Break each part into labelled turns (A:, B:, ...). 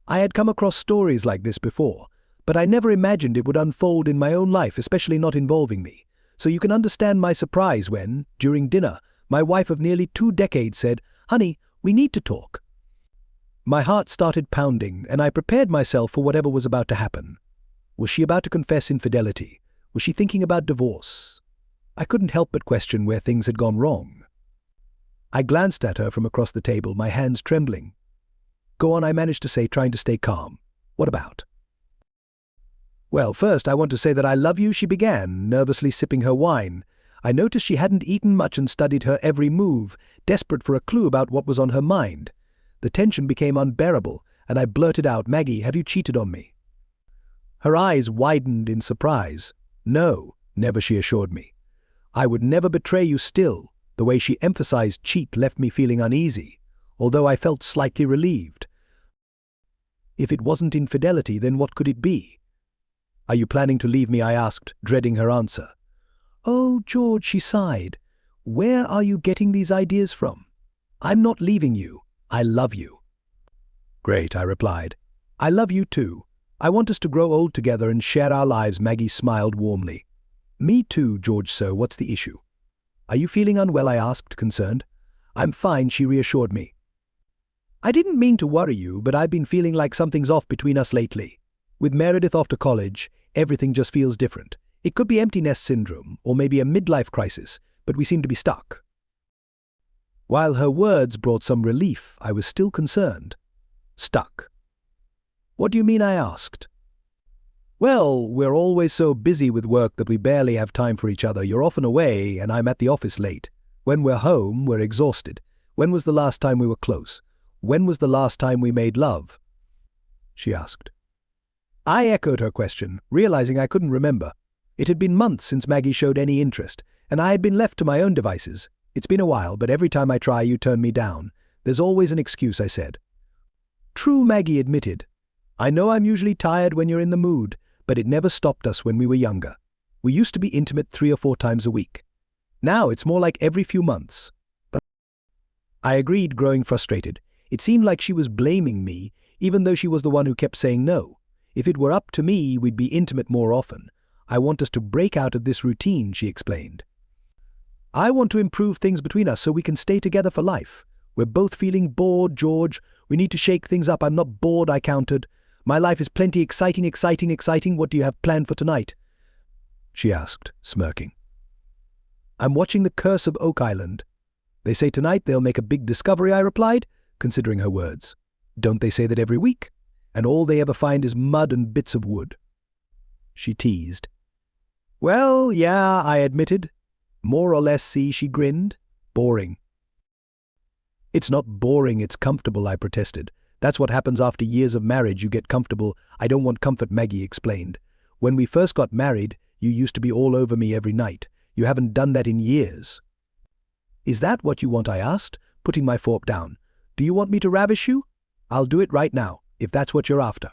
A: I had come across stories like this before, but I never imagined it would unfold in my own life, especially not involving me. So you can understand my surprise when, during dinner, my wife of nearly 2 decades said, "Honey, we need to talk." My heart started pounding, and I prepared myself for whatever was about to happen. Was she about to confess infidelity? Was she thinking about divorce? I couldn't help but question where things had gone wrong. I glanced at her from across the table, my hands trembling. "Go on," I managed to say, trying to stay calm. "What about?" "Well, first I want to say that I love you," she began, nervously sipping her wine. I noticed she hadn't eaten much and studied her every move, desperate for a clue about what was on her mind. The tension became unbearable, and I blurted out, "Maggie, have you cheated on me?" Her eyes widened in surprise. "No, never," she assured me. "I would never betray you still." The way she emphasized cheat left me feeling uneasy, although I felt slightly relieved. If it wasn't infidelity, then what could it be? "Are you planning to leave me?" I asked, dreading her answer. "Oh, George," she sighed. "Where are you getting these ideas from? I'm not leaving you. I love you." "Great," I replied. "I love you too. I want us to grow old together and share our lives." Maggie smiled warmly. "Me too, George, so what's the issue?" "Are you feeling unwell?" I asked, concerned. "I'm fine," she reassured me. "I didn't mean to worry you, but I've been feeling like something's off between us lately. With Meredith off to college, everything just feels different. It could be empty nest syndrome, or maybe a midlife crisis, but we seem to be stuck." While her words brought some relief, I was still concerned. Stuck? "What do you mean?" I asked. "Well, we're always so busy with work that we barely have time for each other. You're often away, and I'm at the office late. When we're home, we're exhausted. When was the last time we were close? When was the last time we made love?" she asked. I echoed her question, realizing I couldn't remember. It had been months since Maggie showed any interest, and I had been left to my own devices. "It's been a while, but every time I try, you turn me down. There's always an excuse," I said. "True," Maggie admitted. "I know I'm usually tired when you're in the mood, but it never stopped us when we were younger. We used to be intimate 3 or 4 times a week. Now it's more like every few months." But I agreed, growing frustrated. It seemed like she was blaming me, even though she was the one who kept saying no. "If it were up to me, we'd be intimate more often. I want us to break out of this routine," she explained. "I want to improve things between us so we can stay together for life. We're both feeling bored, George. We need to shake things up." "I'm not bored," I countered. "My life is plenty exciting. What do you have planned for tonight?" she asked, smirking. "I'm watching The Curse of Oak Island. They say tonight they'll make a big discovery," I replied, considering her words. "Don't they say that every week? And all they ever find is mud and bits of wood." She teased. "Well, yeah," I admitted. "More or less, see," she grinned. "Boring." "It's not boring, it's comfortable," I protested. "That's what happens after years of marriage, you get comfortable." "I don't want comfort," Maggie explained. "When we first got married, you used to be all over me every night. You haven't done that in years." "Is that what you want?" I asked, putting my fork down. "Do you want me to ravish you? I'll do it right now, if that's what you're after."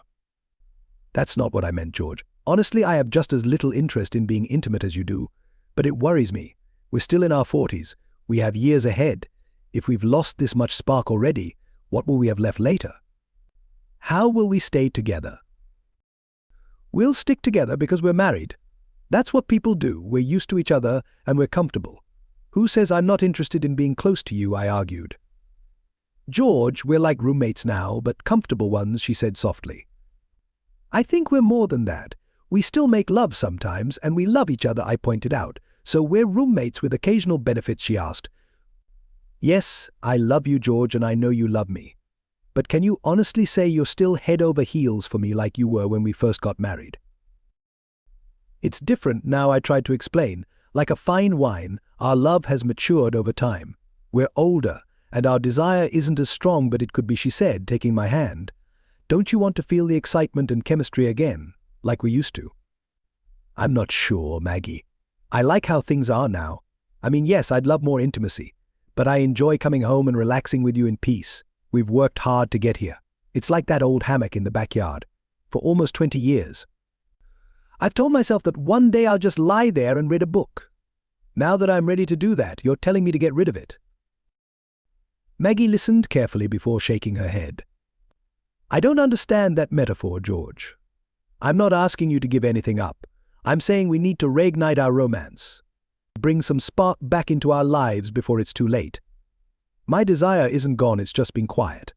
A: "That's not what I meant, George. Honestly, I have just as little interest in being intimate as you do. But it worries me. We're still in our 40s. We have years ahead. If we've lost this much spark already, what will we have left later? How will we stay together?" "We'll stick together because we're married. That's what people do. We're used to each other and we're comfortable. Who says I'm not interested in being close to you?" I argued. "George, we're like roommates now, but comfortable ones," she said softly. "I think we're more than that. We still make love sometimes, and we love each other," I pointed out. "So we're roommates with occasional benefits," she asked. "Yes, I love you, George, and I know you love me. But can you honestly say you're still head over heels for me like you were when we first got married?" "It's different now," I tried to explain. "Like a fine wine, our love has matured over time. We're older, and our desire isn't as strong, but it could be," she said, taking my hand. "Don't you want to feel the excitement and chemistry again, like we used to?" "I'm not sure, Maggie. I like how things are now. I mean, yes, I'd love more intimacy, but I enjoy coming home and relaxing with you in peace. We've worked hard to get here. It's like that old hammock in the backyard. For almost 20 years. I've told myself that one day I'll just lie there and read a book. Now that I'm ready to do that, you're telling me to get rid of it." Maggie listened carefully before shaking her head. I don't understand that metaphor, George. I'm not asking you to give anything up. I'm saying we need to reignite our romance. Bring some spark back into our lives before it's too late. My desire isn't gone, it's just been quiet.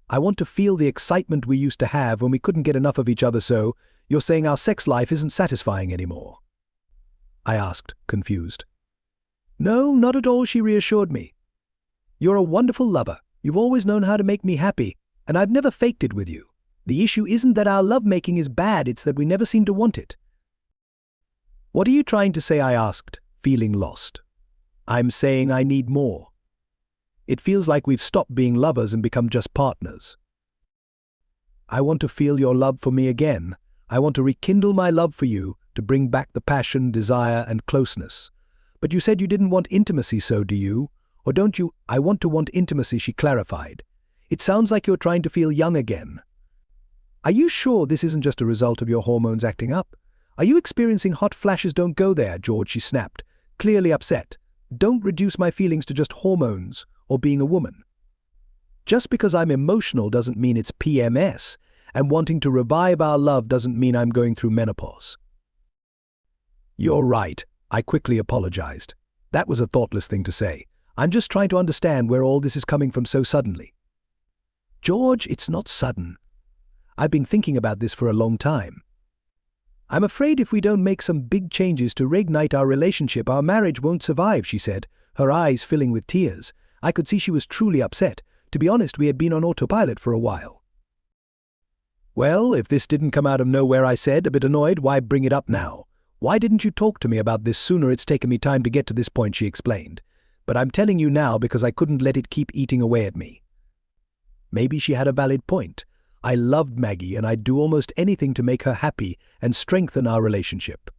A: I want to feel the excitement we used to have when we couldn't get enough of each other, so you're saying our sex life isn't satisfying anymore? I asked, confused. No, not at all, she reassured me. You're a wonderful lover. You've always known how to make me happy, and I've never faked it with you. The issue isn't that our lovemaking is bad, it's that we never seem to want it. What are you trying to say? I asked, feeling lost. I'm saying I need more. It feels like we've stopped being lovers and become just partners. I want to feel your love for me again. I want to rekindle my love for you, to bring back the passion, desire, and closeness. But you said you didn't want intimacy, so do you? Or don't you? I want intimacy, she clarified. It sounds like you're trying to feel young again. Are you sure this isn't just a result of your hormones acting up? Are you experiencing hot flashes? Don't go there, George, she snapped, clearly upset. Don't reduce my feelings to just hormones or being a woman. Just because I'm emotional doesn't mean it's PMS, and wanting to revive our love doesn't mean I'm going through menopause. You're right, I quickly apologized. That was a thoughtless thing to say. I'm just trying to understand where all this is coming from so suddenly. George, it's not sudden. I've been thinking about this for a long time. I'm afraid if we don't make some big changes to reignite our relationship, our marriage won't survive, she said, her eyes filling with tears. I could see she was truly upset. To be honest, we had been on autopilot for a while. Well, if this didn't come out of nowhere, I said, a bit annoyed, why bring it up now? Why didn't you talk to me about this sooner? It's taken me time to get to this point, she explained. But I'm telling you now because I couldn't let it keep eating away at me. Maybe she had a valid point. I loved Maggie and I'd do almost anything to make her happy and strengthen our relationship.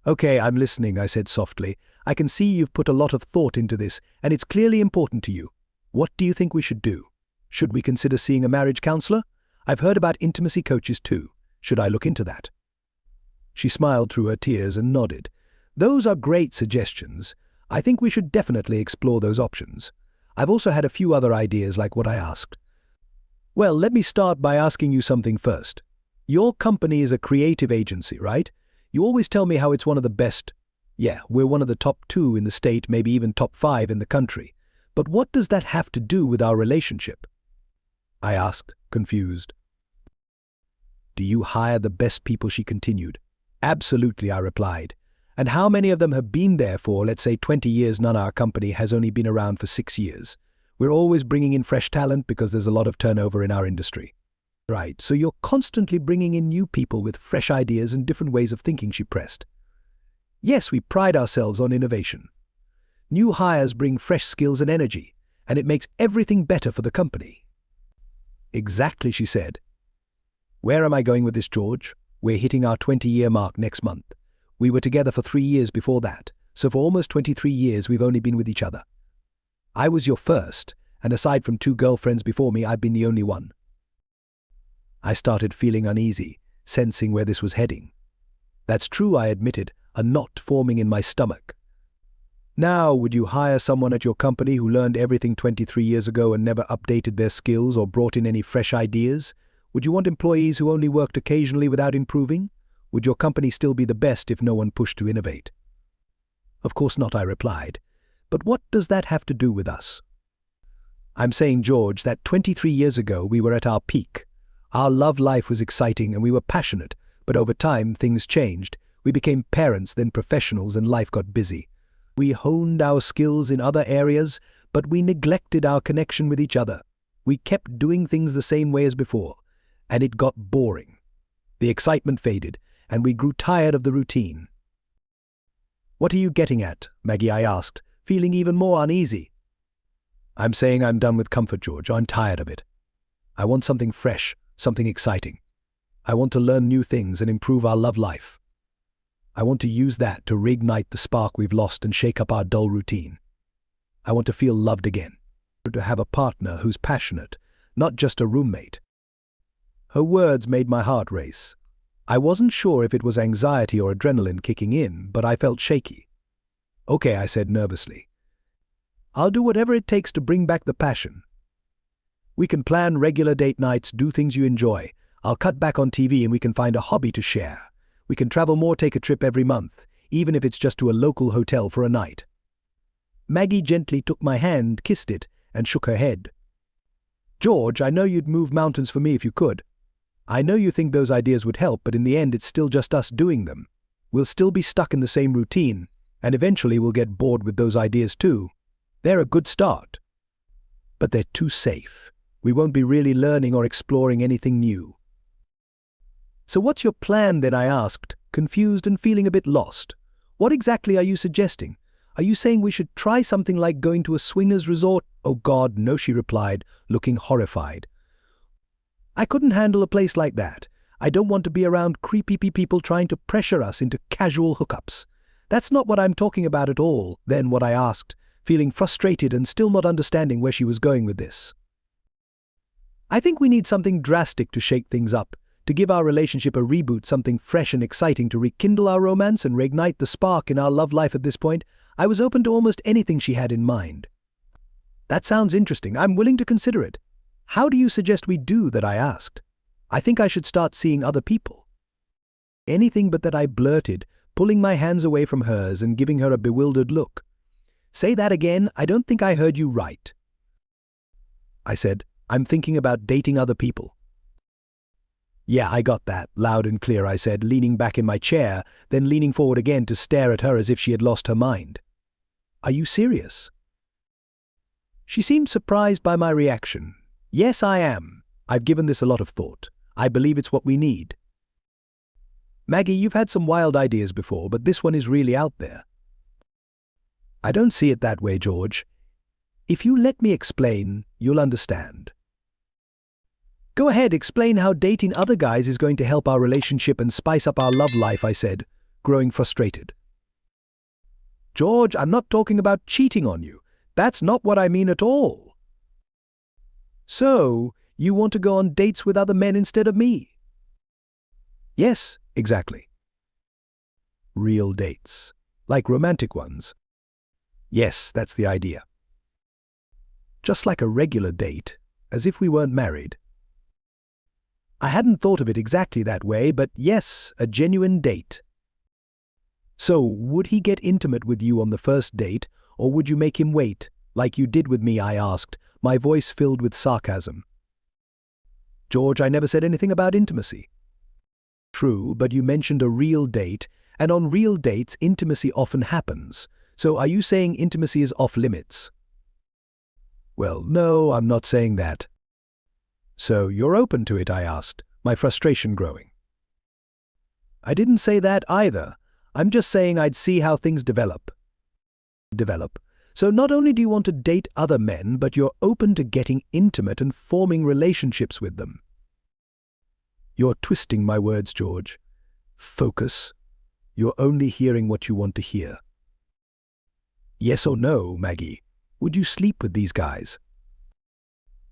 A: Okay, I'm listening, I said softly. I can see you've put a lot of thought into this, and it's clearly important to you. What do you think we should do? Should we consider seeing a marriage counselor? I've heard about intimacy coaches too. Should I look into that? She smiled through her tears and nodded. Those are great suggestions. I think we should definitely explore those options. I've also had a few other ideas like what I asked. Well, let me start by asking you something first. Your company is a creative agency, right? You always tell me how it's one of the best. Yeah, we're one of the top 2 in the state, maybe even top 5 in the country. But what does that have to do with our relationship? I asked, confused. Do you hire the best people? She continued. Absolutely, I replied. And how many of them have been there for, let's say, 20 years? None. Our company has only been around for 6 years. We're always bringing in fresh talent because there's a lot of turnover in our industry. Right, so you're constantly bringing in new people with fresh ideas and different ways of thinking, she pressed. Yes, we pride ourselves on innovation. New hires bring fresh skills and energy, and it makes everything better for the company. Exactly, she said. Where am I going with this, George? We're hitting our 20-year mark next month. We were together for 3 years before that, so for almost 23 years we've only been with each other. I was your first, and aside from 2 girlfriends before me, I've been the only one. I started feeling uneasy, sensing where this was heading. That's true, I admitted, a knot forming in my stomach. Now, would you hire someone at your company who learned everything 23 years ago and never updated their skills or brought in any fresh ideas? Would you want employees who only worked occasionally without improving? Would your company still be the best if no one pushed to innovate? Of course not, I replied. But what does that have to do with us? I'm saying, George, that 23 years ago we were at our peak. Our love life was exciting and we were passionate, but over time things changed. We became parents, then professionals, and life got busy. We honed our skills in other areas, but we neglected our connection with each other. We kept doing things the same way as before, and it got boring. The excitement faded, and we grew tired of the routine. What are you getting at, Maggie? I asked, feeling even more uneasy. I'm saying I'm done with comfort, George. I'm tired of it. I want something fresh, something exciting. I want to learn new things and improve our love life. I want to use that to reignite the spark we've lost and shake up our dull routine. I want to feel loved again, to have a partner who's passionate, not just a roommate. Her words made my heart race. I wasn't sure if it was anxiety or adrenaline kicking in, but I felt shaky. Okay, I said nervously. I'll do whatever it takes to bring back the passion. We can plan regular date nights, do things you enjoy. I'll cut back on TV and we can find a hobby to share. We can travel more, take a trip every month, even if it's just to a local hotel for a night. Maggie gently took my hand, kissed it, and shook her head. George, I know you'd move mountains for me if you could. I know you think those ideas would help, but in the end it's still just us doing them. We'll still be stuck in the same routine, and eventually we'll get bored with those ideas too. They're a good start. But they're too safe. We won't be really learning or exploring anything new. So what's your plan then? I asked, confused and feeling a bit lost. What exactly are you suggesting? Are you saying we should try something like going to a swingers resort? Oh God, no, she replied, looking horrified. I couldn't handle a place like that. I don't want to be around creepy people trying to pressure us into casual hookups. That's not what I'm talking about at all. Then what I asked, feeling frustrated and still not understanding where she was going with this. I think we need something drastic to shake things up, to give our relationship a reboot, something fresh and exciting to rekindle our romance and reignite the spark in our love life. At this point, I was open to almost anything she had in mind. That sounds interesting. I'm willing to consider it. How do you suggest we do that? I asked. I think I should start seeing other people. Anything but that, I blurted, pulling my hands away from hers and giving her a bewildered look. Say that again. I don't think I heard you right. I said, I'm thinking about dating other people. Yeah, I got that, loud and clear, I said, leaning back in my chair, then leaning forward again to stare at her as if she had lost her mind. Are you serious? She seemed surprised by my reaction. Yes, I am. I've given this a lot of thought. I believe it's what we need. Maggie, you've had some wild ideas before, but this one is really out there. I don't see it that way, George. If you let me explain, you'll understand. Go ahead, explain how dating other guys is going to help our relationship and spice up our love life, I said, growing frustrated. George, I'm not talking about cheating on you. That's not what I mean at all. So, you want to go on dates with other men instead of me? Yes, exactly. Real dates. Like romantic ones. Yes, that's the idea. Just like a regular date, as if we weren't married. I hadn't thought of it exactly that way, but yes, a genuine date. So, would he get intimate with you on the first date, or would you make him wait, like you did with me? I asked, my voice filled with sarcasm. George, I never said anything about intimacy. True, but you mentioned a real date, and on real dates, intimacy often happens. So are you saying intimacy is off limits? Well, no, I'm not saying that. So you're open to it? I asked, my frustration growing. I didn't say that either. I'm just saying I'd see how things develop. So not only do you want to date other men, but you're open to getting intimate and forming relationships with them. You're twisting my words, George. Focus. You're only hearing what you want to hear. Yes or no, Maggie? Would you sleep with these guys?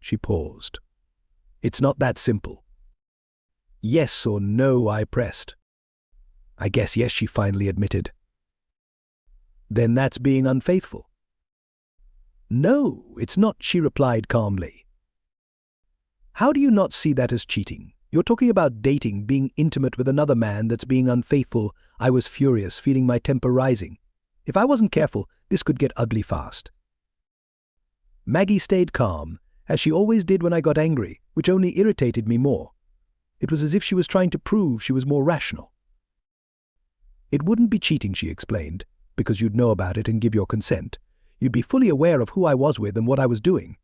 A: She paused. It's not that simple. Yes or no, I pressed. I guess yes, she finally admitted. Then that's being unfaithful. No, it's not, she replied calmly. How do you not see that as cheating? You're talking about dating, being intimate with another man that's being unfaithful. I was furious, feeling my temper rising. If I wasn't careful, this could get ugly fast. Maggie stayed calm, as she always did when I got angry, which only irritated me more. It was as if she was trying to prove she was more rational. It wouldn't be cheating, she explained, because you'd know about it and give your consent. You'd be fully aware of who I was with and what I was doing.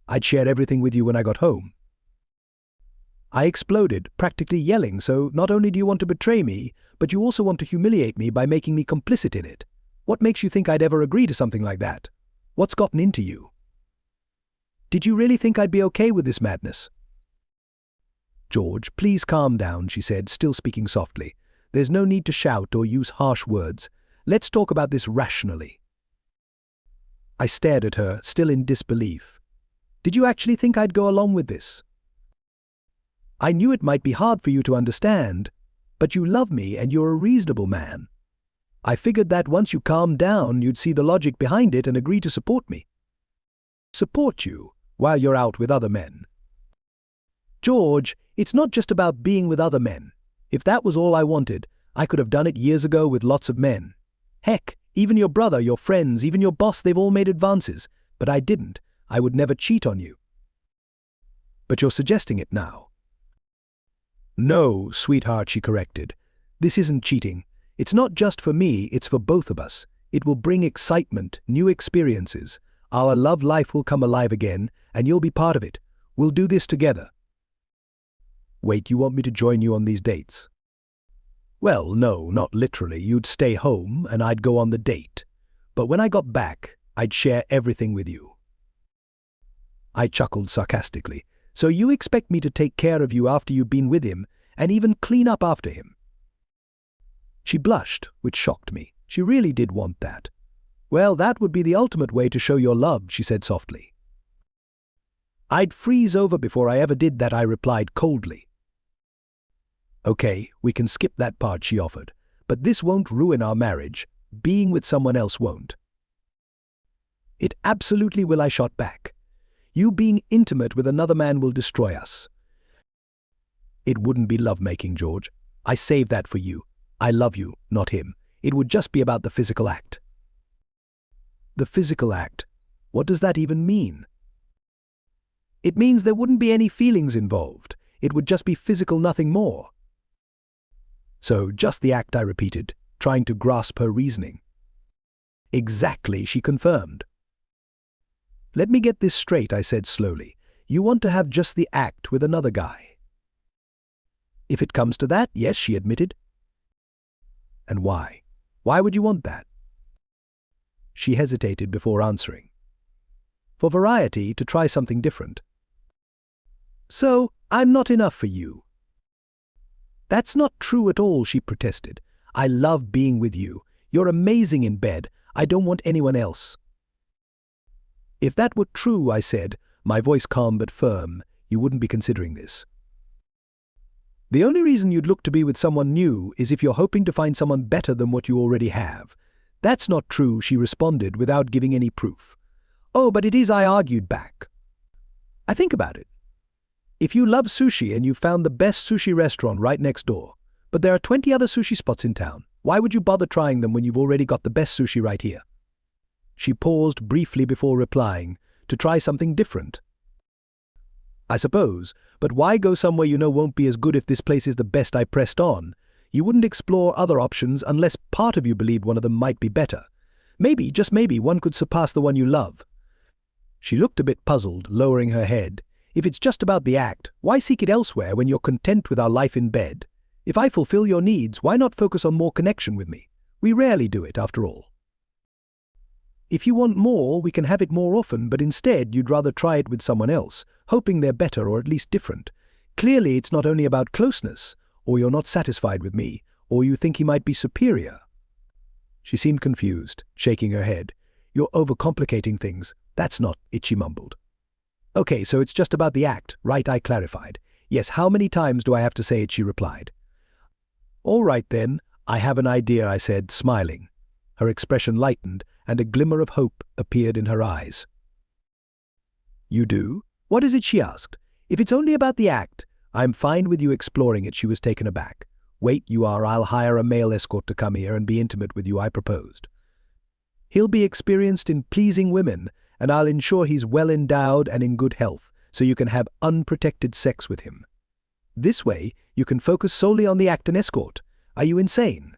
A: I'd share everything with you when I got home. I exploded, practically yelling, so not only do you want to betray me, but you also want to humiliate me by making me complicit in it. What makes you think I'd ever agree to something like that? What's gotten into you? Did you really think I'd be okay with this madness? George, please calm down, she said, still speaking softly. There's no need to shout or use harsh words. Let's talk about this rationally. I stared at her, still in disbelief. Did you actually think I'd go along with this? I knew it might be hard for you to understand, but you love me and you're a reasonable man. I figured that once you calmed down, you'd see the logic behind it and agree to support me. Support you? while you're out with other men. George, it's not just about being with other men. If that was all I wanted, I could have done it years ago with lots of men. Heck, even your brother, your friends, even your boss, they've all made advances. But I didn't. I would never cheat on you. But you're suggesting it now. No, sweetheart, she corrected. This isn't cheating. It's not just for me, it's for both of us. It will bring excitement, new experiences. Our love life will come alive again, and you'll be part of it. We'll do this together. Wait, you want me to join you on these dates? Well, no, not literally. You'd stay home, and I'd go on the date. But when I got back, I'd share everything with you. I chuckled sarcastically. So you expect me to take care of you after you've been with him, and even clean up after him? She blushed, which shocked me. She really did want that. Well, that would be the ultimate way to show your love, she said softly. I'd freeze over before I ever did that, I replied coldly. Okay, we can skip that part, she offered. But this won't ruin our marriage. Being with someone else won't. It absolutely will, I shot back. You being intimate with another man will destroy us. It wouldn't be lovemaking, George. I saved that for you. I love you, not him. It would just be about the physical act. The physical act? What does that even mean? It means there wouldn't be any feelings involved. It would just be physical, nothing more. So, just the act, I repeated, trying to grasp her reasoning. Exactly, she confirmed. Let me get this straight, I said slowly. You want to have just the act with another guy? If it comes to that, yes, she admitted. And why? Why would you want that? She hesitated before answering. For variety, to try something different. So, I'm not enough for you. That's not true at all, she protested. I love being with you. You're amazing in bed. I don't want anyone else. If that were true, I said, my voice calm but firm, you wouldn't be considering this. The only reason you'd look to be with someone new is if you're hoping to find someone better than what you already have. That's not true, she responded without giving any proof. Oh, but it is, I argued back. I think about it. If you love sushi and you've found the best sushi restaurant right next door, but there are 20 other sushi spots in town, why would you bother trying them when you've already got the best sushi right here? She paused briefly before replying, to try something different. I suppose, but why go somewhere you know won't be as good if this place is the best? I pressed on. You wouldn't explore other options unless part of you believed one of them might be better. Maybe, just maybe, one could surpass the one you love. She looked a bit puzzled, lowering her head. If it's just about the act, why seek it elsewhere when you're content with our life in bed? If I fulfill your needs, why not focus on more connection with me? We rarely do it, after all. If you want more, we can have it more often, but instead you'd rather try it with someone else, hoping they're better or at least different. Clearly it's not only about closeness, or you're not satisfied with me, or you think he might be superior. She seemed confused, shaking her head. You're overcomplicating things. That's not it, she mumbled. Okay, so it's just about the act, right? I clarified. Yes, how many times do I have to say it? She replied. All right then, I have an idea, I said, smiling. Her expression lightened, and a glimmer of hope appeared in her eyes. You do? What is it? She asked. If it's only about the act, I'm fine with you exploring it. She was taken aback. Wait, you are. I'll hire a male escort to come here and be intimate with you, I proposed. He'll be experienced in pleasing women, and I'll ensure he's well endowed and in good health, so you can have unprotected sex with him. This way, you can focus solely on the act and escort. Are you insane?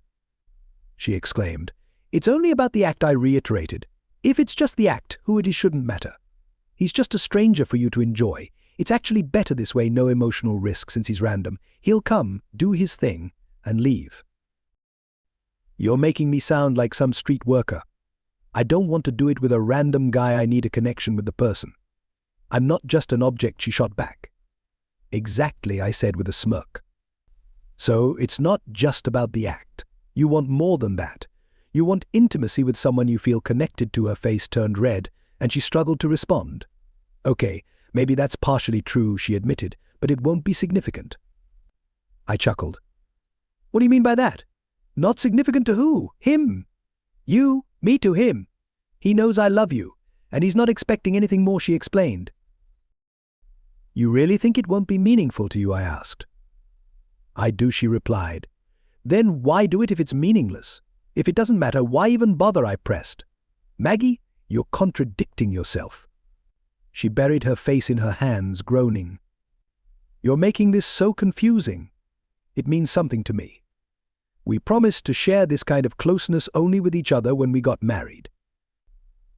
A: She exclaimed. It's only about the act, I reiterated. If it's just the act, who it is shouldn't matter. He's just a stranger for you to enjoy. It's actually better this way, no emotional risk since he's random. He'll come, do his thing, and leave. You're making me sound like some street worker. I don't want to do it with a random guy. I need a connection with the person. I'm not just an object, she shot back. Exactly, I said with a smirk. So it's not just about the act. You want more than that. You want intimacy with someone you feel connected to. Her face turned red, and she struggled to respond. Okay, maybe that's partially true, she admitted, but it won't be significant. I chuckled. What do you mean by that? Not significant to who? Him. You, me to him. He knows I love you, and he's not expecting anything more, she explained. You really think it won't be meaningful to you? I asked. I do, she replied. Then why do it if it's meaningless? If it doesn't matter, why even bother? I pressed. Maggie, you're contradicting yourself. She buried her face in her hands, groaning. You're making this so confusing. It means something to me. We promised to share this kind of closeness only with each other when we got married.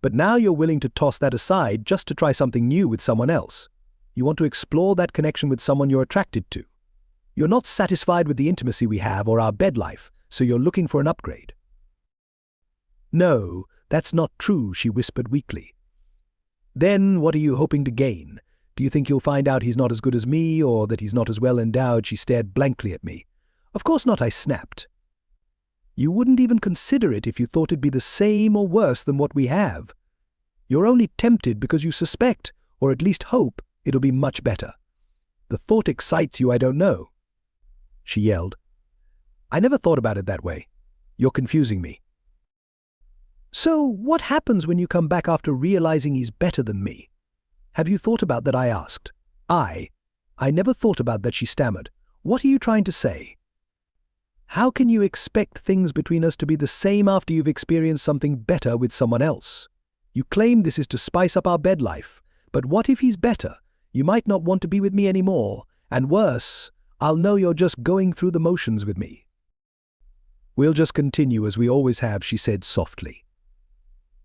A: But now you're willing to toss that aside just to try something new with someone else. You want to explore that connection with someone you're attracted to. You're not satisfied with the intimacy we have or our bed life, so you're looking for an upgrade. No, that's not true, she whispered weakly. Then what are you hoping to gain? Do you think you'll find out he's not as good as me, or that he's not as well endowed? She stared blankly at me. Of course not, I snapped. You wouldn't even consider it if you thought it'd be the same or worse than what we have. You're only tempted because you suspect, or at least hope, it'll be much better. The thought excites you, I don't know. She yelled. I never thought about it that way. You're confusing me. So what happens when you come back after realizing he's better than me? Have you thought about that? I asked. I never thought about that, she stammered. What are you trying to say? How can you expect things between us to be the same after you've experienced something better with someone else? You claim this is to spice up our bed life, but what if he's better? You might not want to be with me anymore, and worse, I'll know you're just going through the motions with me. We'll just continue as we always have, she said softly.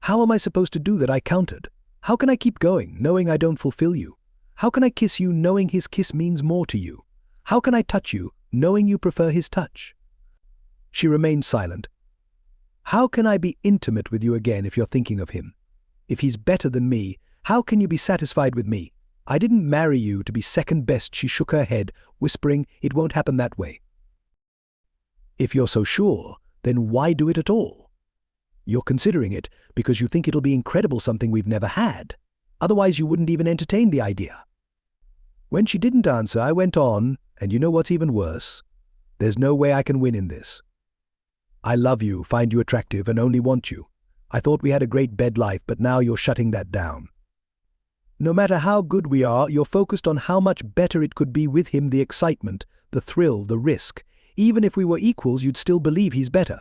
A: How am I supposed to do that? I countered. How can I keep going, knowing I don't fulfill you? How can I kiss you, knowing his kiss means more to you? How can I touch you, knowing you prefer his touch? She remained silent. How can I be intimate with you again if you're thinking of him? If he's better than me, how can you be satisfied with me? I didn't marry you to be second best. She shook her head, whispering, it won't happen that way. If you're so sure, then why do it at all? You're considering it because you think it'll be incredible, something we've never had. Otherwise you wouldn't even entertain the idea. When she didn't answer, I went on, and you know what's even worse? There's no way I can win in this. I love you, find you attractive, and only want you. I thought we had a great bed life, but now you're shutting that down. No matter how good we are, you're focused on how much better it could be with him, the excitement, the thrill, the risk. Even if we were equals, you'd still believe he's better.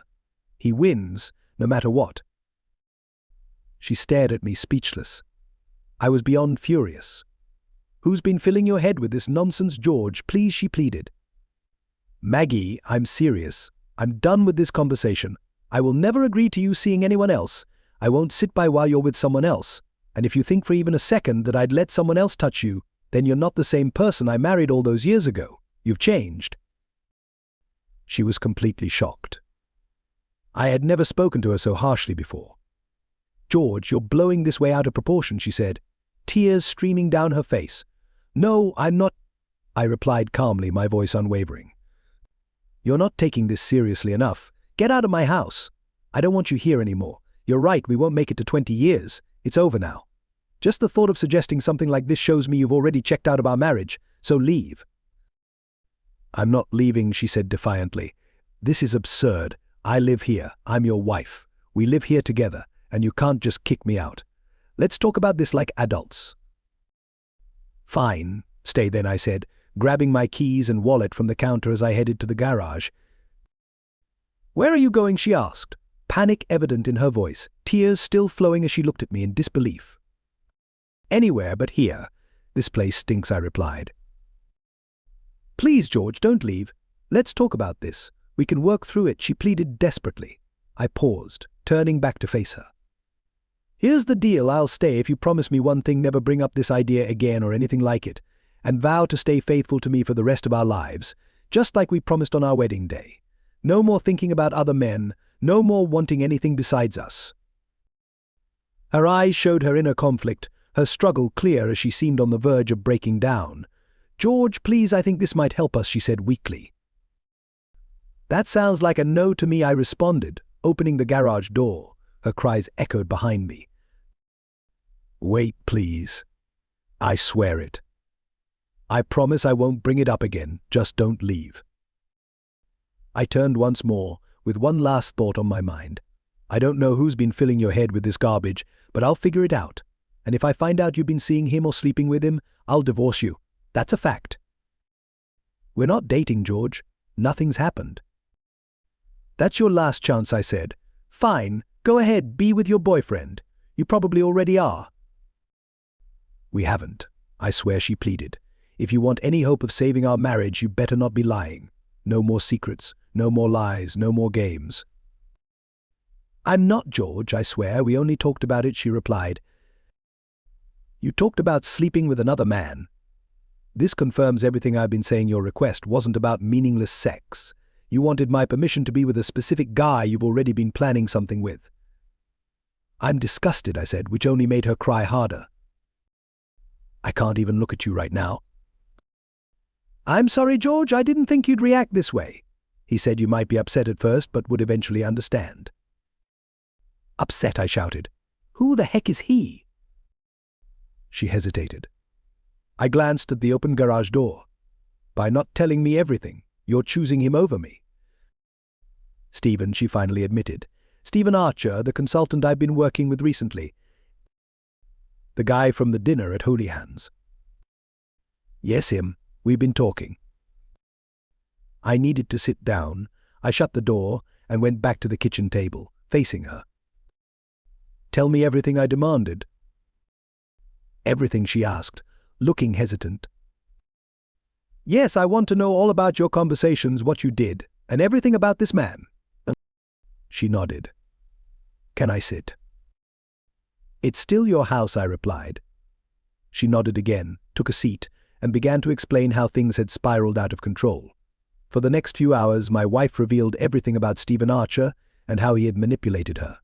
A: He wins, no matter what. She stared at me, speechless. I was beyond furious. Who's been filling your head with this nonsense, George? Please, she pleaded. Maggie, I'm serious. I'm done with this conversation. I will never agree to you seeing anyone else. I won't sit by while you're with someone else. And if you think for even a second that I'd let someone else touch you, then you're not the same person I married all those years ago. You've changed. She was completely shocked. I had never spoken to her so harshly before. George, you're blowing this way out of proportion, she said, tears streaming down her face. No, I'm not, I replied calmly, my voice unwavering. You're not taking this seriously enough. Get out of my house. I don't want you here anymore. You're right, we won't make it to 20 years. It's over now. Just the thought of suggesting something like this shows me you've already checked out of our marriage, so leave. I'm not leaving, she said defiantly. This is absurd. I live here. I'm your wife. We live here together, and you can't just kick me out. Let's talk about this like adults. Fine. Stay then, I said, grabbing my keys and wallet from the counter as I headed to the garage. Where are you going? She asked, panic evident in her voice, tears still flowing as she looked at me in disbelief. Anywhere but here. This place stinks, I replied. Please, George, don't leave. Let's talk about this. We can work through it, she pleaded desperately. I paused, turning back to face her. Here's the deal. I'll stay if you promise me one thing: never bring up this idea again or anything like it, and vow to stay faithful to me for the rest of our lives, just like we promised on our wedding day. No more thinking about other men, no more wanting anything besides us. Her eyes showed her inner conflict, her struggle clear as she seemed on the verge of breaking down. George, please, I think this might help us, she said weakly. That sounds like a no to me, I responded, opening the garage door. Her cries echoed behind me. Wait, please. I swear it. I promise I won't bring it up again, just don't leave. I turned once more, with one last thought on my mind. I don't know who's been filling your head with this garbage, but I'll figure it out. And if I find out you've been seeing him or sleeping with him, I'll divorce you. That's a fact. We're not dating, George. Nothing's happened. That's your last chance, I said. Fine, go ahead, be with your boyfriend. You probably already are. We haven't, I swear, she pleaded. If you want any hope of saving our marriage, you better not be lying. No more secrets, no more lies, no more games. I'm not, George, I swear. We only talked about it, she replied. You talked about sleeping with another man. This confirms everything I've been saying. Your request wasn't about meaningless sex. You wanted my permission to be with a specific guy you've already been planning something with. I'm disgusted, I said, which only made her cry harder. I can't even look at you right now. I'm sorry, George, I didn't think you'd react this way. He said you might be upset at first, but would eventually understand. Upset, I shouted. Who the heck is he? She hesitated. I glanced at the open garage door. By not telling me everything, you're choosing him over me. Stephen, she finally admitted. Stephen Archer, the consultant I've been working with recently. The guy from the dinner at Holy Hands. Yes, him. We've been talking. I needed to sit down. I shut the door and went back to the kitchen table, facing her. Tell me everything, I demanded. Everything, she asked, looking hesitant. Yes, I want to know all about your conversations, what you did, and everything about this man. She nodded. Can I sit? It's still your house, I replied. She nodded again, took a seat, and began to explain how things had spiraled out of control. For the next few hours, my wife revealed everything about Stephen Archer and how he had manipulated her.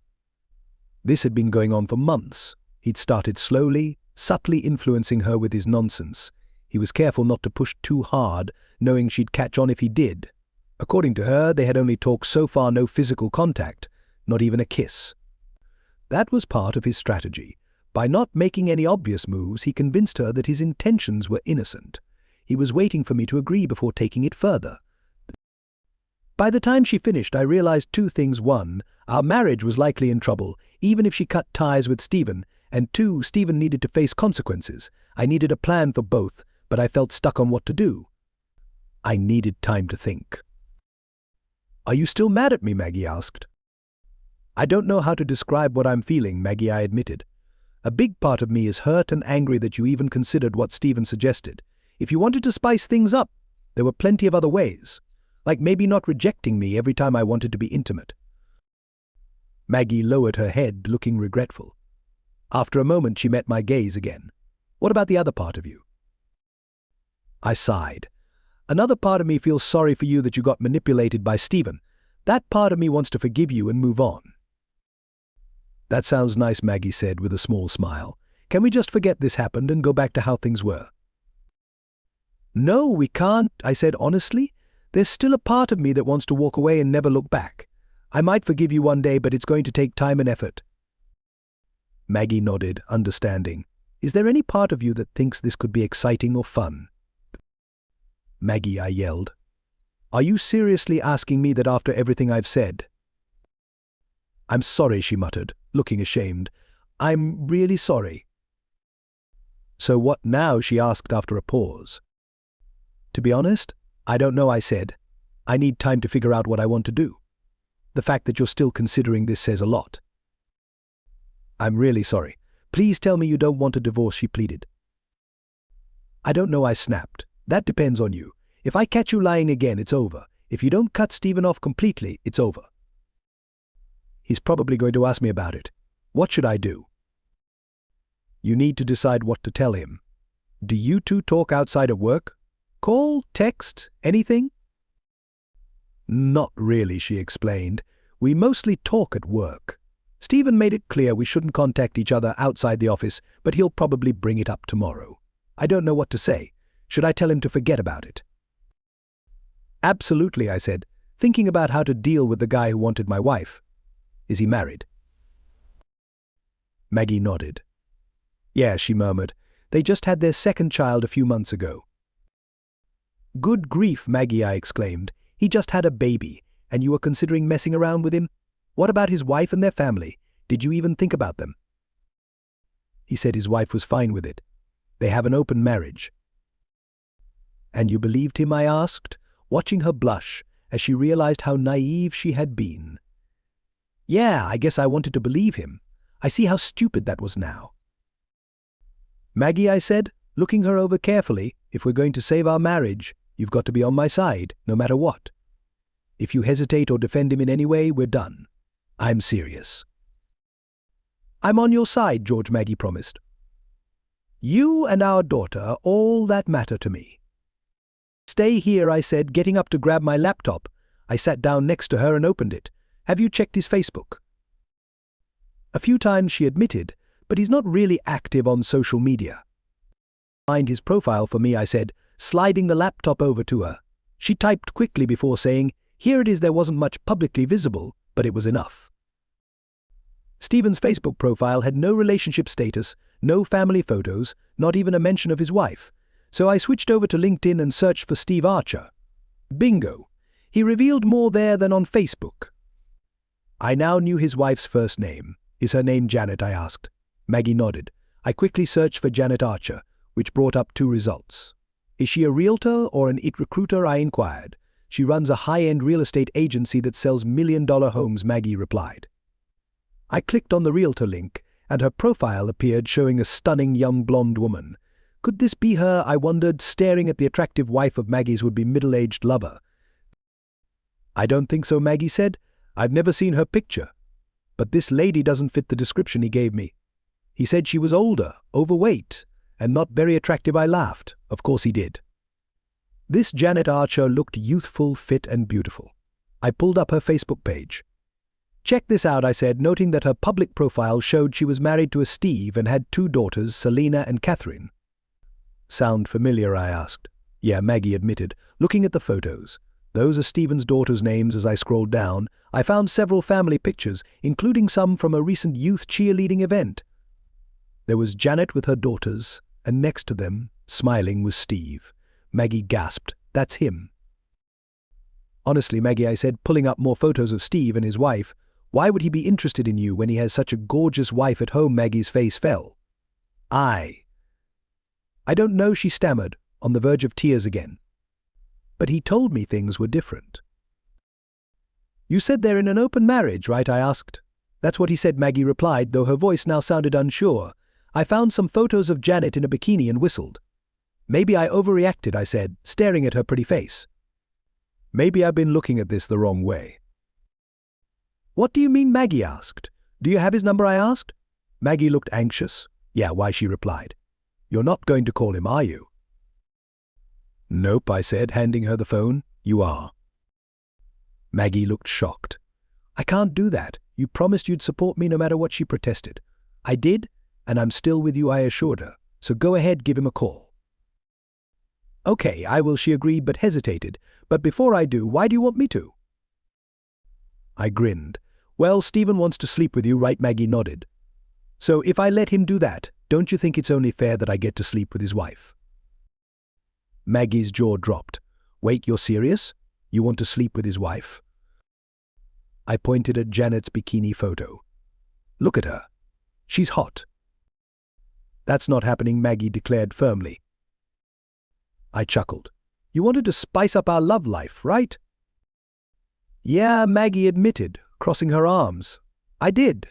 A: This had been going on for months. He'd started slowly, subtly influencing her with his nonsense. He was careful not to push too hard, knowing she'd catch on if he did. According to her, they had only talked so far, no physical contact, not even a kiss. That was part of his strategy. By not making any obvious moves, he convinced her that his intentions were innocent. He was waiting for me to agree before taking it further. By the time she finished, I realized two things. One, our marriage was likely in trouble, even if she cut ties with Stephen. And two, Stephen needed to face consequences. I needed a plan for both, but I felt stuck on what to do. I needed time to think. Are you still mad at me? Maggie asked. I don't know how to describe what I'm feeling, Maggie, I admitted. A big part of me is hurt and angry that you even considered what Stephen suggested. If you wanted to spice things up, there were plenty of other ways. Like maybe not rejecting me every time I wanted to be intimate. Maggie lowered her head, looking regretful. After a moment, she met my gaze again. What about the other part of you? I sighed. Another part of me feels sorry for you that you got manipulated by Stephen. That part of me wants to forgive you and move on. That sounds nice, Maggie said with a small smile. Can we just forget this happened and go back to how things were? No, we can't, I said honestly. There's still a part of me that wants to walk away and never look back. I might forgive you one day, but it's going to take time and effort. Maggie nodded, understanding. Is there any part of you that thinks this could be exciting or fun? Maggie, I yelled. Are you seriously asking me that after everything I've said? I'm sorry, she muttered, looking ashamed. I'm really sorry. So what now? She asked after a pause. To be honest, I don't know, I said. I need time to figure out what I want to do. The fact that you're still considering this says a lot. I'm really sorry. Please tell me you don't want a divorce, she pleaded. I don't know, I snapped. That depends on you. If I catch you lying again, it's over. If you don't cut Stephen off completely, it's over. He's probably going to ask me about it. What should I do? You need to decide what to tell him. Do you two talk outside of work? Call, text, anything? Not really, she explained. We mostly talk at work. Stephen made it clear we shouldn't contact each other outside the office, but he'll probably bring it up tomorrow. I don't know what to say. Should I tell him to forget about it? Absolutely, I said, thinking about how to deal with the guy who wanted my wife. Is he married? Maggie nodded. Yeah, she murmured. They just had their second child a few months ago. Good grief, Maggie, I exclaimed. He just had a baby, and you were considering messing around with him? What about his wife and their family? Did you even think about them? He said his wife was fine with it. They have an open marriage. And you believed him? I asked, watching her blush as she realized how naive she had been. Yeah, I guess I wanted to believe him. I see how stupid that was now. Maggie, I said, looking her over carefully, if we're going to save our marriage, you've got to be on my side, no matter what. If you hesitate or defend him in any way, we're done. I'm serious. I'm on your side, George, Maggie promised. You and our daughter are all that matter to me. Stay here, I said, getting up to grab my laptop. I sat down next to her and opened it. Have you checked his Facebook? A few times, she admitted, but he's not really active on social media. Find his profile for me, I said, sliding the laptop over to her. She typed quickly before saying, here it is. There wasn't much publicly visible, but it was enough. Stephen's Facebook profile had no relationship status, no family photos, not even a mention of his wife. So I switched over to LinkedIn and searched for Steve Archer. Bingo! He revealed more there than on Facebook. I now knew his wife's first name. Is her name Janet? I asked. Maggie nodded. I quickly searched for Janet Archer, which brought up 2 results. Is she a realtor or an IT recruiter? I inquired. She runs a high-end real estate agency that sells million-dollar homes, Maggie replied. I clicked on the realtor link, and her profile appeared showing a stunning young blonde woman. Could this be her? I wondered, staring at the attractive wife of Maggie's would-be middle-aged lover. I don't think so, Maggie said. I've never seen her picture. But this lady doesn't fit the description he gave me. He said she was older, overweight, and not very attractive. I laughed. Of course he did. This Janet Archer looked youthful, fit, and beautiful. I pulled up her Facebook page. Check this out, I said, noting that her public profile showed she was married to a Steve and had 2 daughters, Selena and Catherine. Sound familiar? I asked. Yeah, Maggie admitted, looking at the photos. Those are Stephen's daughters' names. As I scrolled down, I found several family pictures, including some from a recent youth cheerleading event. There was Janet with her daughters, and next to them, smiling, was Steve. Maggie gasped. That's him. Honestly, Maggie, I said, pulling up more photos of Steve and his wife. Why would he be interested in you when he has such a gorgeous wife at home? Maggie's face fell. I don't know, she stammered, on the verge of tears again. But he told me things were different. You said they're in an open marriage, right? I asked. That's what he said, Maggie replied, though her voice now sounded unsure. I found some photos of Janet in a bikini and whistled. Maybe I overreacted, I said, staring at her pretty face. Maybe I've been looking at this the wrong way. What do you mean? Maggie asked. Do you have his number? I asked. Maggie looked anxious. Yeah, why? She replied. You're not going to call him, are you? Nope, I said, handing her the phone. You are. Maggie looked shocked. I can't do that. You promised you'd support me no matter what, she protested. I did, and I'm still with you, I assured her. So go ahead, give him a call. Okay, I will, she agreed, but hesitated. But before I do, why do you want me to? I grinned. Well, Stephen wants to sleep with you, right? Maggie nodded. So if I let him do that, don't you think it's only fair that I get to sleep with his wife? Maggie's jaw dropped. Wait, you're serious? You want to sleep with his wife? I pointed at Janet's bikini photo. Look at her. She's hot. That's not happening, Maggie declared firmly. I chuckled. You wanted to spice up our love life, right? Yeah, Maggie admitted, crossing her arms. I did.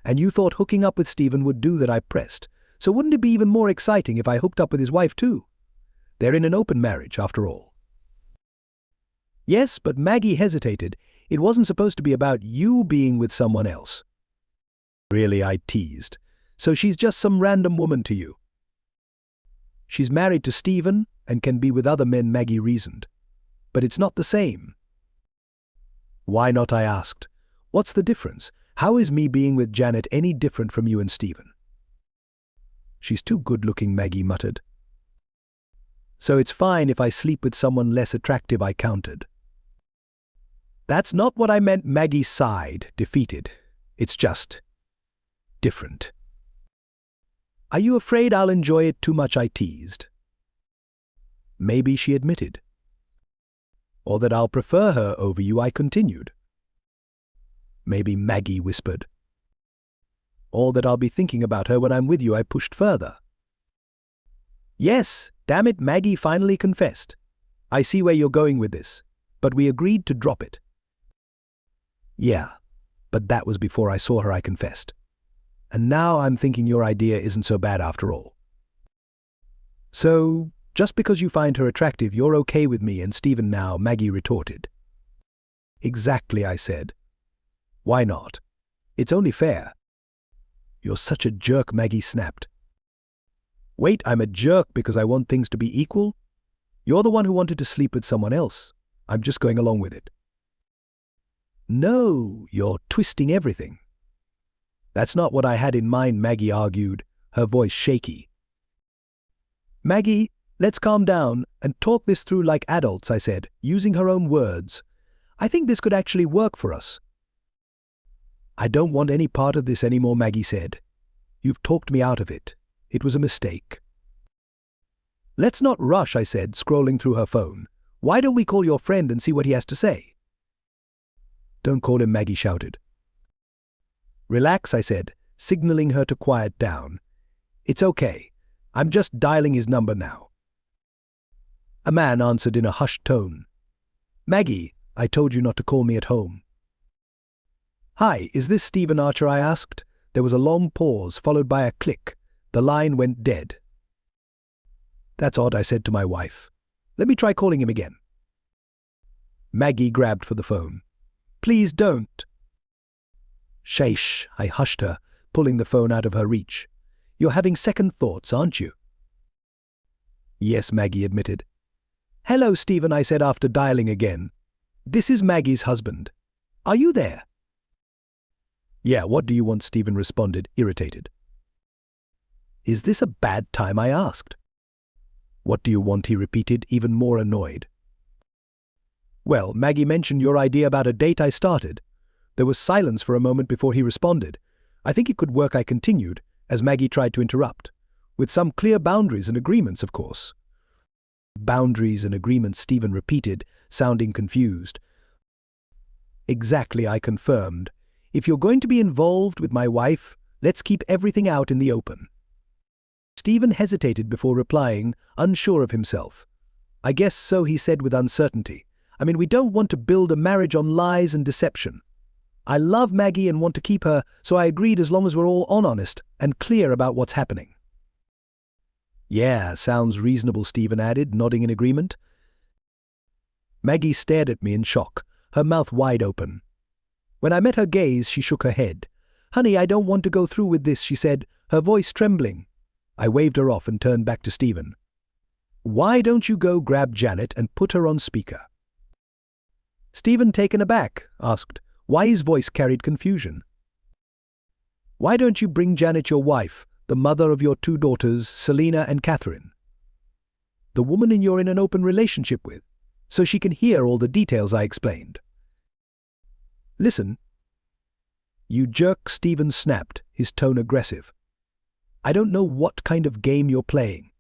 A: And you thought hooking up with Stephen would do that? I pressed. So wouldn't it be even more exciting if I hooked up with his wife too? They're in an open marriage, after all. Yes, but Maggie hesitated. It wasn't supposed to be about you being with someone else. Really, I teased. So she's just some random woman to you? She's married to Stephen and can be with other men, Maggie reasoned. But it's not the same. Why not? I asked. What's the difference? How is me being with Janet any different from you and Stephen? She's too good-looking, Maggie muttered. So it's fine if I sleep with someone less attractive, I countered. That's not what I meant, Maggie sighed, defeated. It's just different. Are you afraid I'll enjoy it too much? I teased. Maybe, she admitted. Or that I'll prefer her over you, I continued. Maybe, Maggie whispered. Or that I'll be thinking about her when I'm with you, I pushed further. Yes, Damn it, Maggie finally confessed. I see where you're going with this, but we agreed to drop it. Yeah, but that was before I saw her, I confessed. And now I'm thinking your idea isn't so bad after all. So, just because you find her attractive, you're okay with me and Stephen now, Maggie retorted. Exactly, I said. Why not? It's only fair. You're such a jerk, Maggie snapped. Wait, I'm a jerk because I want things to be equal? You're the one who wanted to sleep with someone else. I'm just going along with it. No, you're twisting everything. That's not what I had in mind, Maggie argued, her voice shaky. Maggie, let's calm down and talk this through like adults, I said, using her own words. I think this could actually work for us. I don't want any part of this anymore, Maggie said. You've talked me out of it. It was a mistake. Let's not rush, I said, scrolling through her phone. Why don't we call your friend and see what he has to say? Don't call him, Maggie shouted. Relax, I said, signaling her to quiet down. It's okay. I'm just dialing his number now. A man answered in a hushed tone. Maggie, I told you not to call me at home. Hi, is this Stephen Archer? I asked. There was a long pause, followed by a click. The line went dead. That's odd, I said to my wife. Let me try calling him again. Maggie grabbed for the phone. Please don't. Shaish, I hushed her, pulling the phone out of her reach. You're having second thoughts, aren't you? Yes, Maggie admitted. Hello, Stephen, I said after dialing again. This is Maggie's husband. Are you there? Yeah, what do you want? Stephen responded, irritated. Is this a bad time? I asked. What do you want? He repeated, even more annoyed. Well, Maggie mentioned your idea about a date I started. There was silence for a moment before he responded. I think it could work, I continued, as Maggie tried to interrupt. With some clear boundaries and agreements, of course. Boundaries and agreements, Stephen repeated, sounding confused. Exactly, I confirmed. If you're going to be involved with my wife, let's keep everything out in the open. Stephen hesitated before replying, unsure of himself. I guess so, he said with uncertainty. I mean, we don't want to build a marriage on lies and deception. I love Maggie and want to keep her, so I agreed as long as we're all honest and clear about what's happening. Yeah, sounds reasonable, Stephen added, nodding in agreement. Maggie stared at me in shock, her mouth wide open. When I met her gaze, she shook her head. Honey, I don't want to go through with this, she said, her voice trembling. I waved her off and turned back to Stephen. Why don't you go grab Janet and put her on speaker? Stephen, taken aback, asked, why his voice carried confusion. Why don't you bring Janet, your wife, the mother of your two daughters, Selena and Catherine? The woman you're in an open relationship with, so she can hear all the details, I explained. Listen. You jerk, Stephen snapped, his tone aggressive. I don't know what kind of game you're playing.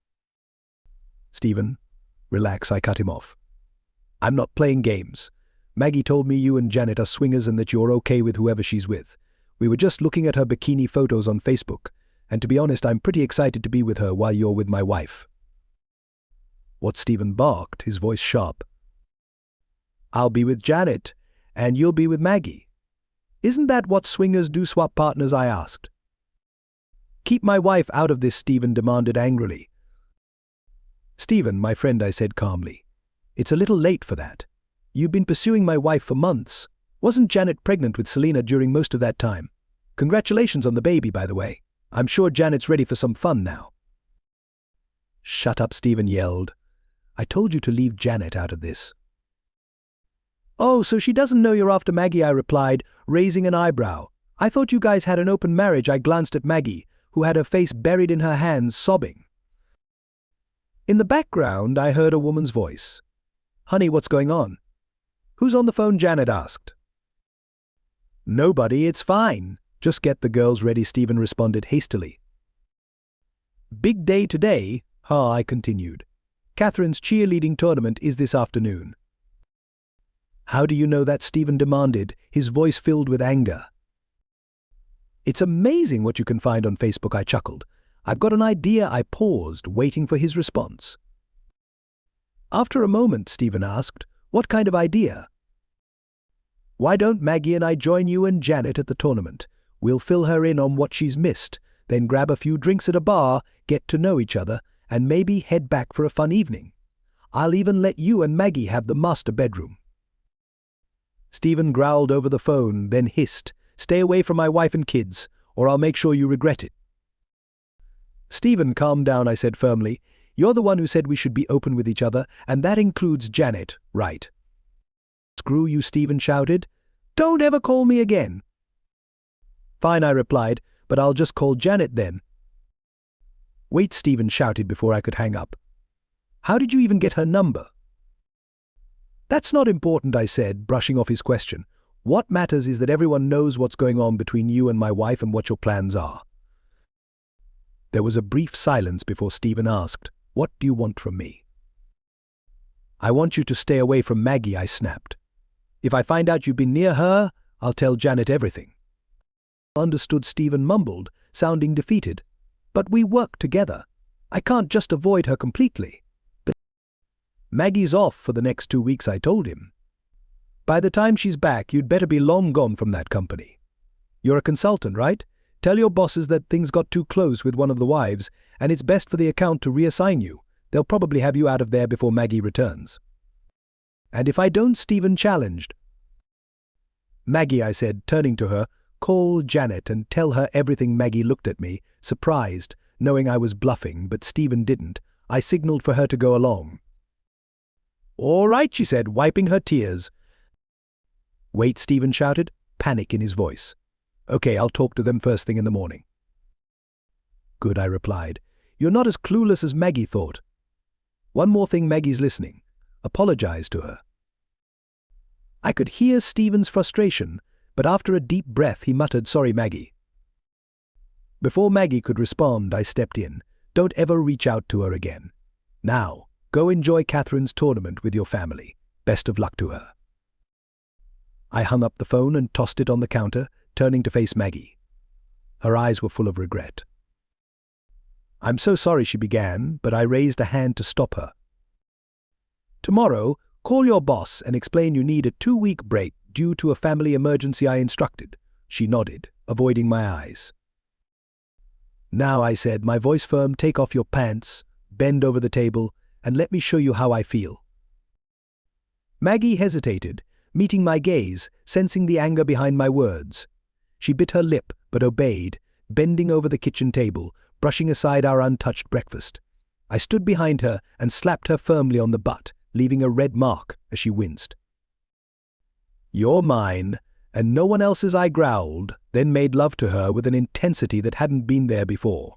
A: Stephen, relax, I cut him off. I'm not playing games. Maggie told me you and Janet are swingers and that you're okay with whoever she's with. We were just looking at her bikini photos on Facebook, and to be honest, I'm pretty excited to be with her while you're with my wife. What? Stephen barked, his voice sharp. I'll be with Janet, and you'll be with Maggie. Isn't that what swingers do, swap partners? I asked. Keep my wife out of this, Stephen demanded angrily. Stephen, my friend, I said calmly. It's a little late for that. You've been pursuing my wife for months. Wasn't Janet pregnant with Selena during most of that time? Congratulations on the baby, by the way. I'm sure Janet's ready for some fun now. Shut up, Stephen yelled. I told you to leave Janet out of this. Oh, so she doesn't know you're after Maggie, I replied, raising an eyebrow. I thought you guys had an open marriage. I glanced at Maggie, who had her face buried in her hands, sobbing. In the background, I heard a woman's voice. Honey, what's going on? Who's on the phone? Janet asked. Nobody, it's fine. Just get the girls ready, Stephen responded hastily. Big day today, I continued. Catherine's cheerleading tournament is this afternoon. How do you know that? Stephen demanded, his voice filled with anger. It's amazing what you can find on Facebook, I chuckled. I've got an idea. I paused, waiting for his response. After a moment, Stephen asked, "What kind of idea?" "Why don't Maggie and I join you and Janet at the tournament? We'll fill her in on what she's missed, then grab a few drinks at a bar, get to know each other, and maybe head back for a fun evening. I'll even let you and Maggie have the master bedroom." Stephen growled over the phone, then hissed, "Stay away from my wife and kids, or I'll make sure you regret it." "Stephen, calm down," I said firmly. "You're the one who said we should be open with each other, and that includes Janet, right?" "Screw you," Stephen shouted. "Don't ever call me again." "Fine," I replied, "but I'll just call Janet then." "Wait," Stephen shouted before I could hang up. "How did you even get her number?" "That's not important," I said, brushing off his question. "What matters is that everyone knows what's going on between you and my wife and what your plans are." There was a brief silence before Stephen asked, "What do you want from me?" "I want you to stay away from Maggie," I snapped. "If I find out you've been near her, I'll tell Janet everything." Understood, Stephen mumbled, sounding defeated. "But we work together. I can't just avoid her completely." "But Maggie's off for the next 2 weeks," I told him. "By the time she's back, you'd better be long gone from that company. You're a consultant, right? Tell your bosses that things got too close with one of the wives, and it's best for the account to reassign you. They'll probably have you out of there before Maggie returns." "And if I don't?" Stephen challenged. "Maggie," I said, turning to her, "call Janet and tell her everything." Maggie looked at me, surprised, knowing I was bluffing, but Stephen didn't. I signaled for her to go along. "All right," she said, wiping her tears. "Wait," Stephen shouted, panic in his voice. "Okay, I'll talk to them first thing in the morning." "Good," I replied. "You're not as clueless as Maggie thought. One more thing, Maggie's listening. Apologize to her." I could hear Stephen's frustration, but after a deep breath he muttered, "Sorry, Maggie." Before Maggie could respond, I stepped in. "Don't ever reach out to her again. Now, go enjoy Catherine's tournament with your family. Best of luck to her." I hung up the phone and tossed it on the counter, turning to face Maggie. Her eyes were full of regret. "I'm so sorry," she began, but I raised a hand to stop her. "Tomorrow, call your boss and explain you need a 2-week break due to a family emergency," I instructed. She nodded, avoiding my eyes. "Now," I said, my voice firm, "take off your pants, bend over the table, and let me show you how I feel." Maggie hesitated, meeting my gaze, sensing the anger behind my words. She bit her lip, but obeyed, bending over the kitchen table, brushing aside our untouched breakfast. I stood behind her and slapped her firmly on the butt, leaving a red mark as she winced. "You're mine, and no one else's," I growled, then made love to her with an intensity that hadn't been there before.